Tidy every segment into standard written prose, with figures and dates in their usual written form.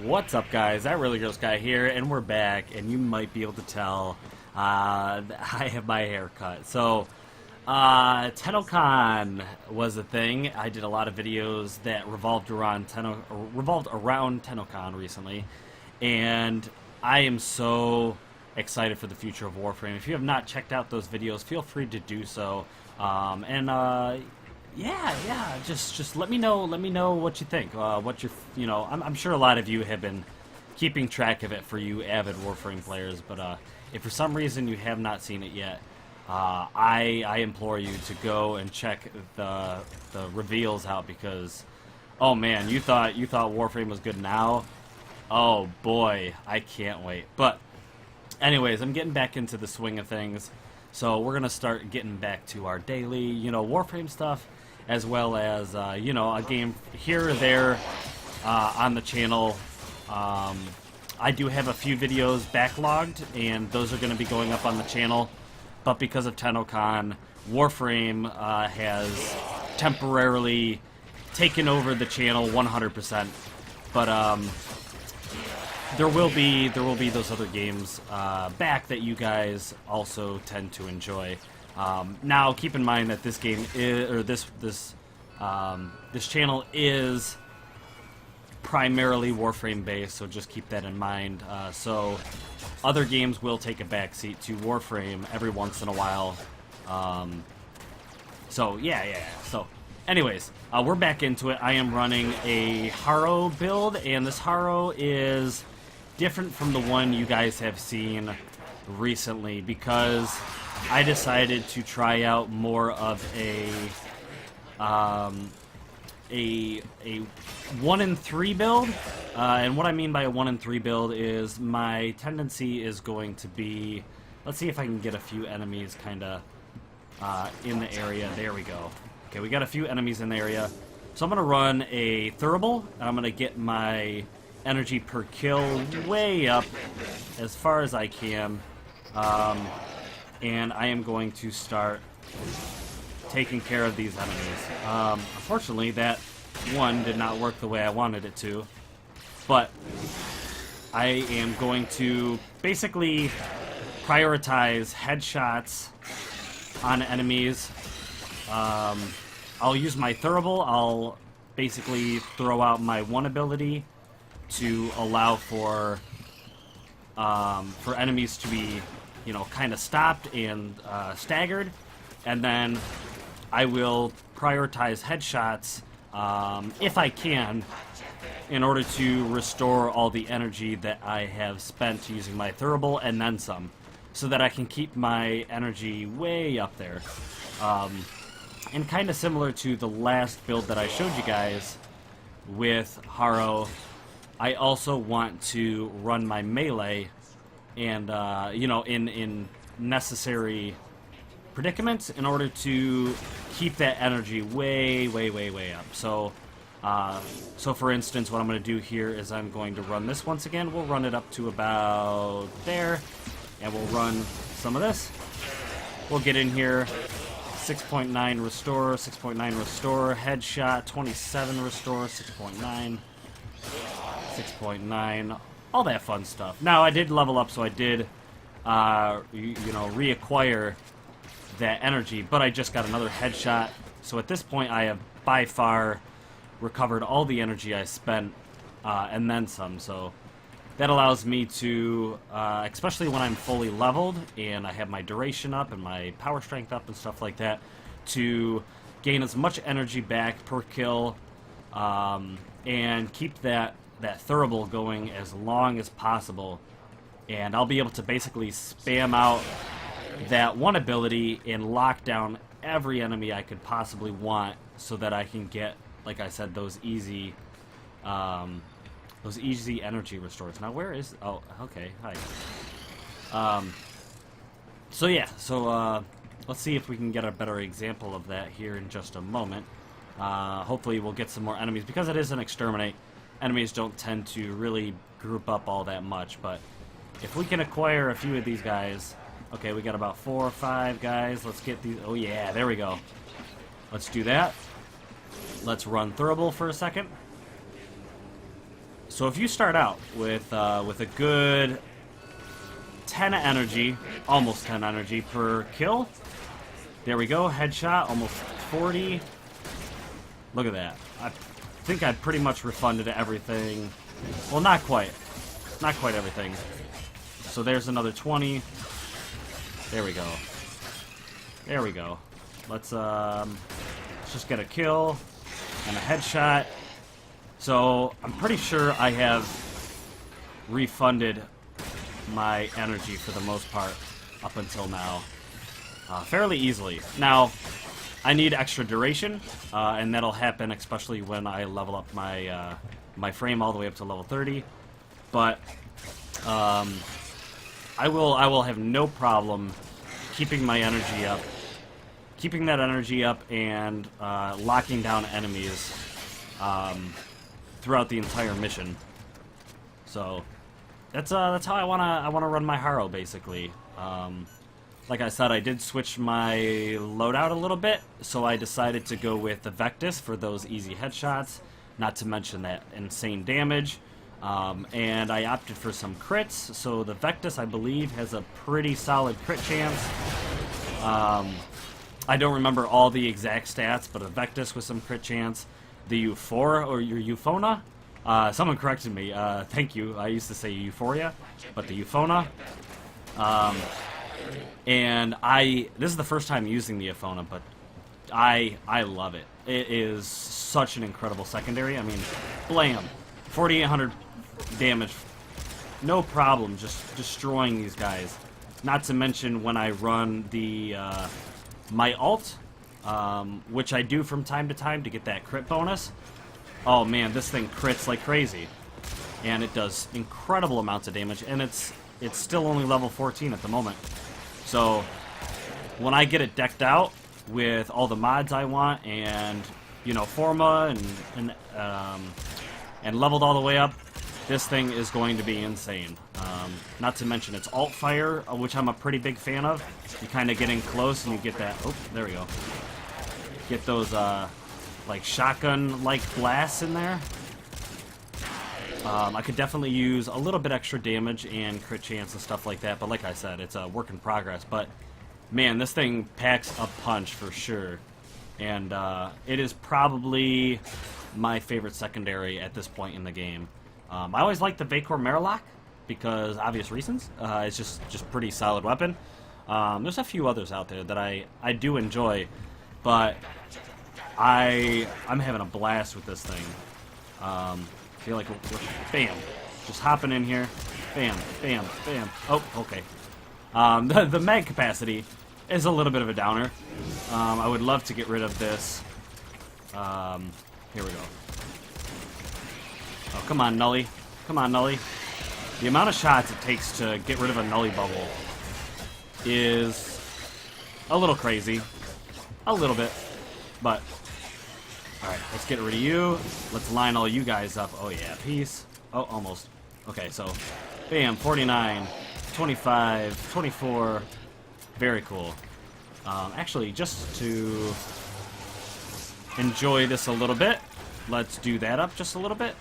What's up, guys? That Really Gross Guy here, and we're back, and you might be able to tell I have my hair cut. So, TennoCon was a thing. I did a lot of videos that revolved around TennoCon recently, and I am so excited for the future of Warframe. If you have not checked out those videos, feel free to do so. Yeah, just let me know what you think. What I'm sure a lot of you have been keeping track of it for you avid Warframe players, but if for some reason you have not seen it yet, I implore you to go and check the reveals out, because oh man, you thought Warframe was good now? Oh boy, I can't wait. But anyways, I'm getting back into the swing of things. So we're going to start getting back to our daily, Warframe stuff, as well as, a game here or there on the channel. I do have a few videos backlogged, and those are going to be going up on the channel. But because of TennoCon, Warframe has temporarily taken over the channel 100%. But there will be those other games back that you guys also tend to enjoy. Now, keep in mind that this game is, or this channel is primarily Warframe based, so just keep that in mind. So other games will take a backseat to Warframe every once in a while. So yeah. So anyways, we're back into it. I am running a Harrow build, and this Harrow is different from the one you guys have seen recently, because I decided to try out more of a 1-in-3 build. And what I mean by a 1-in-3 build is my tendency is going to be, let's see if I can get a few enemies kind of in the area. There we go. Okay, we got a few enemies in the area. So I'm going to run a Thurible, and I'm going to get my energy per kill way up as far as I can. And I am going to start taking care of these enemies. Unfortunately, that one did not work the way I wanted it to, but I am going to basically prioritize headshots on enemies. I'll use my Thurible. I'll basically throw out my one ability to allow for enemies to be, kind of stopped and staggered, and then I will prioritize headshots if I can, in order to restore all the energy that I have spent using my Thurible and then some, so that I can keep my energy way up there. And kind of similar to the last build that I showed you guys with Harrow, I also want to run my melee, and in necessary predicaments, in order to keep that energy way up. So for instance, what I'm going to do here is I'm going to run this once again. We'll run it up to about there, and we'll run some of this. We'll get in here. 6.9 restore, 6.9 restore, headshot, 27 restore, 6.9. 6.9, all that fun stuff. Now, I did level up, so I did, reacquire that energy, but I just got another headshot. So at this point, I have by far recovered all the energy I spent, and then some. So that allows me to, especially when I'm fully leveled and I have my duration up and my power strength up and stuff like that, to gain as much energy back per kill, and keep that Thurible going as long as possible. And I'll be able to basically spam out that one ability and lock down every enemy I could possibly want, so that I can get, like I said, those easy energy restores. Now, where is... Oh, okay, hi. So yeah, let's see if we can get a better example of that here in just a moment. Hopefully we'll get some more enemies, because it is an exterminate. Enemies don't tend to really group up all that much, but if we can acquire a few of these guys... Okay, we got about 4 or 5 guys. Let's get these... Oh yeah, there we go. Let's do that. Let's run Thurible for a second. So if you start out with a good 10 energy, almost 10 energy per kill, there we go, headshot, almost 40. Look at that. I think I pretty much refunded everything. Well, not quite. Not quite everything. So there's another 20. There we go. There we go. Let's just get a kill and a headshot. So I'm pretty sure I have refunded my energy for the most part up until now fairly easily. Now I need extra duration, and that'll happen especially when I level up my my frame all the way up to level 30. But I will have no problem keeping my energy up, keeping that energy up, and locking down enemies throughout the entire mission. So that's how I wanna run my Harrow, basically. Like I said, I did switch my loadout a little bit, so I decided to go with the Vectis for those easy headshots, not to mention that insane damage. And I opted for some crits, so the Vectis, I believe, has a pretty solid crit chance. I don't remember all the exact stats, but a Vectis with some crit chance. The Euphora, or your Euphona? Someone corrected me. Thank you. I used to say Euphoria, but the Euphona. And this is the first time using the Euphona, but I love it. It is such an incredible secondary. I mean, blam, 4,800 damage, no problem, just destroying these guys. Not to mention when I run the my ult, which I do from time to time to get that crit bonus. Oh man, this thing crits like crazy, and it does incredible amounts of damage, and it's still only level 14 at the moment. So when I get it decked out with all the mods I want, and you know, Forma and leveled all the way up, this thing is going to be insane. Not to mention its alt fire, which I'm a pretty big fan of. You kind of get in close and you get that. Oh, there we go. Get those like shotgun-like blasts in there. I could definitely use a little bit extra damage and crit chance and stuff like that, but like I said, it's a work in progress. But man, this thing packs a punch for sure, and it is probably my favorite secondary at this point in the game. I always like the Vacor Merlock because obvious reasons. It's just pretty solid weapon. There's a few others out there that I do enjoy, but I'm having a blast with this thing. Feel like we're bam, just hopping in here, bam, bam, bam. Oh, okay. The mag capacity is a little bit of a downer. I would love to get rid of this. Here we go. Oh, come on, Nully. Come on, Nully. The amount of shots it takes to get rid of a Nully bubble is a little crazy. A little bit. But, alright, let's get rid of you. Let's line all you guys up. Oh, yeah, peace. Oh, almost. Okay, so, bam, 49, 25, 24. Very cool. Actually, just to enjoy this a little bit, let's do that up just a little bit.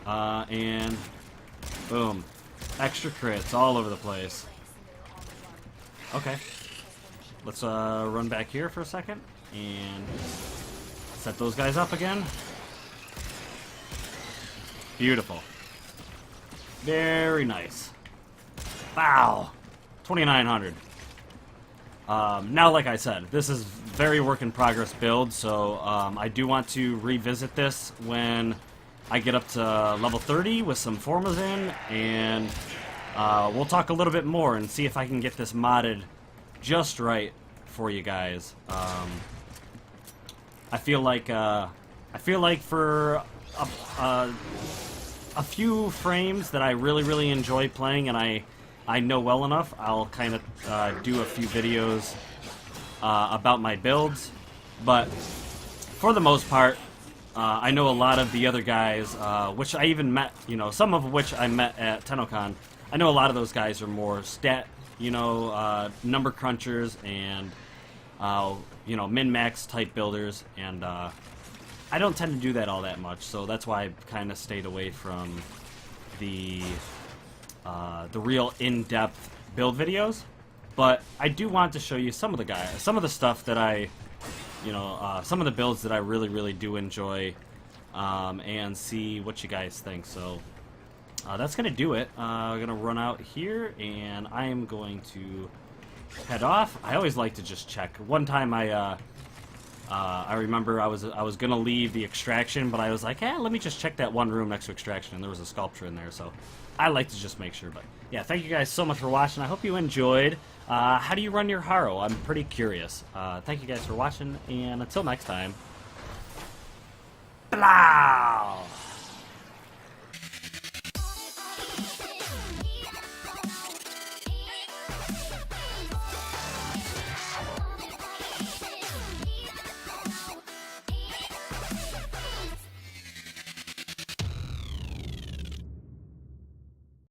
And boom. Extra crits all over the place. Okay. Let's run back here for a second and set those guys up again. Beautiful. Very nice. Wow. 2,900. Now, like I said, this is very work in progress build, so I do want to revisit this when I get up to level 30 with some formas in, and we'll talk a little bit more and see if I can get this modded just right for you guys. I feel like for a few frames that I really enjoy playing and I know well enough, I'll kind of do a few videos about my builds, but for the most part, I know a lot of the other guys, which I even met, you know, some of which I met at TennoCon. I know a lot of those guys are more stat, you know, number crunchers and, you know, min-max type builders, and I don't tend to do that all that much, so that's why I kind of stayed away from the real in-depth build videos, but I do want to show you some of the stuff that I, some of the builds that I really do enjoy, and see what you guys think. So that's gonna do it. I'm gonna run out here, and I am going to head off. I always like to just check. One time I remember I was gonna leave the extraction, but I was like, let me just check that one room next to extraction, and there was a sculpture in there, so I like to just make sure. But yeah, thank you guys so much for watching. I hope you enjoyed. How do you run your Harrow? I'm pretty curious. Thank you guys for watching, and until next time. Blah!